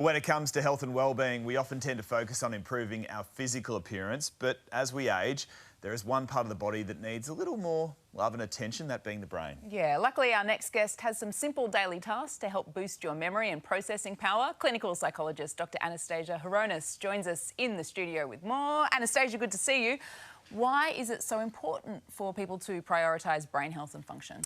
When it comes to health and well-being, we often tend to focus on improving our physical appearance, but as we age, there is one part of the body that needs a little more love and attention, that being the brain. Yeah, luckily our next guest has some simple daily tasks to help boost your memory and processing power. Clinical psychologist Dr. Anastasia Horonis joins us in the studio with more. Anastasia, good to see you. Why is it so important for people to prioritise brain health and function?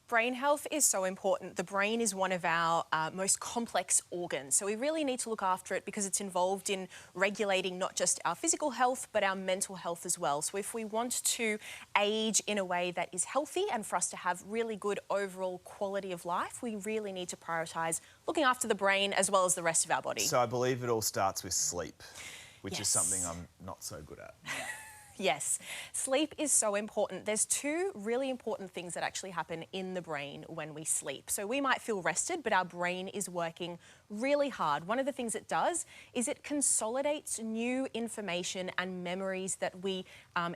Brain health is so important. The brain is one of our most complex organs, so we really need to look after it because it's involved in regulating not just our physical health but our mental health as well. So if we want to age in a way that is healthy and for us to have really good overall quality of life, we really need to prioritise looking after the brain as well as the rest of our body. So I believe it all starts with sleep, which Yes. is something I'm not so good at. Yes, sleep is so important. There's two really important things that actually happen in the brain when we sleep. So we might feel rested, but our brain is working really hard. One of the things it does is it consolidates new information and memories that we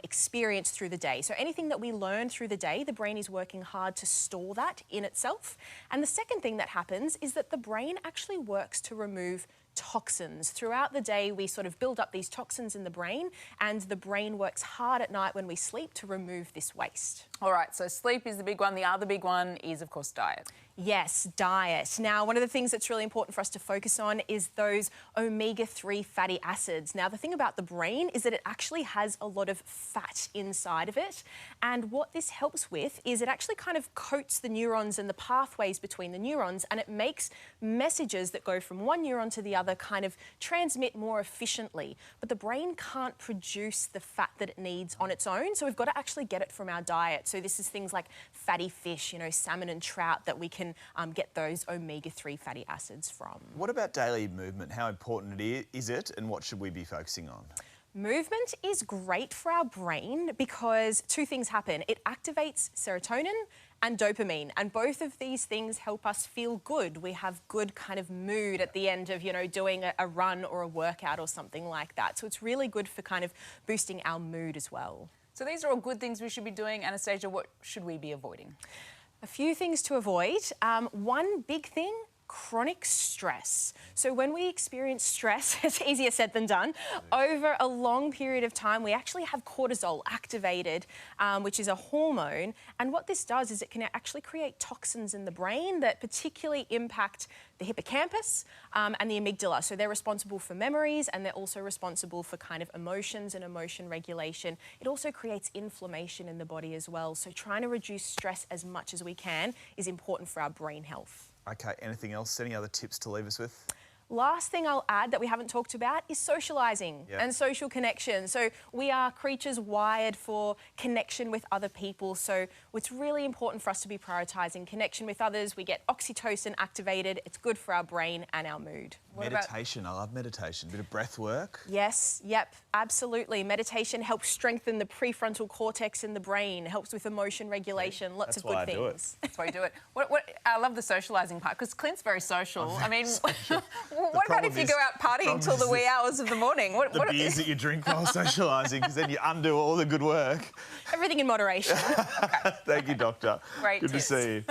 experience through the day. So anything that we learn through the day, the brain is working hard to store that in itself. And the second thing that happens is that the brain actually works to remove toxins. Throughout the day, we sort of build up these toxins in the brain, and the brain works hard at night when we sleep to remove this waste. All right, so sleep is the big one. The other big one is, of course, diet. Yes, diet. Now, one of the things that's really important for us to focus on is those omega-3 fatty acids. Now, the thing about the brain is that it actually has a lot of fat inside of it. And what this helps with is it actually kind of coats the neurons and the pathways between the neurons, and it makes messages that go from one neuron to the other kind of transmit more efficiently. But the brain can't produce the fat that it needs on its own, so we've got to actually get it from our diet. So this is things like fatty fish, salmon and trout, that we can get those omega-3 fatty acids from. What about daily movement? How important is it, and what should we be focusing on? Movement is great for our brain because two things happen. It activates serotonin and dopamine, and both of these things help us feel good. We have good kind of mood at the end of, doing a run or a workout or something like that. So it's really good for kind of boosting our mood as well. So these are all good things we should be doing. Anastasia, what should we be avoiding? A few things to avoid. One big thing, chronic stress. So when we experience stress, it's easier said than done. Over a long period of time, we actually have cortisol activated, which is a hormone. And what this does is it can actually create toxins in the brain that particularly impact the hippocampus and the amygdala. So they're responsible for memories, and they're also responsible for kind of emotions and emotion regulation. It also creates inflammation in the body as well. So trying to reduce stress as much as we can is important for our brain health. Okay, anything else? Any other tips to leave us with? Last thing I'll add that we haven't talked about is socialising and social connection. So we are creatures wired for connection with other people. So it's really important for us to be prioritising connection with others. We get oxytocin activated. It's good for our brain and our mood. Meditation. I love meditation. A bit of breath work. Yes, yep, absolutely. Meditation helps strengthen the prefrontal cortex in the brain, helps with emotion regulation, lots of good things. That's why you do it. I love the socialising part, because Clint's very social. I mean, what about if you go out partying till the wee hours of the morning? The beers that you drink while socialising, because then you undo all the good work. Everything in moderation. Okay. Thank you, Doctor. Great Good tips. to see you.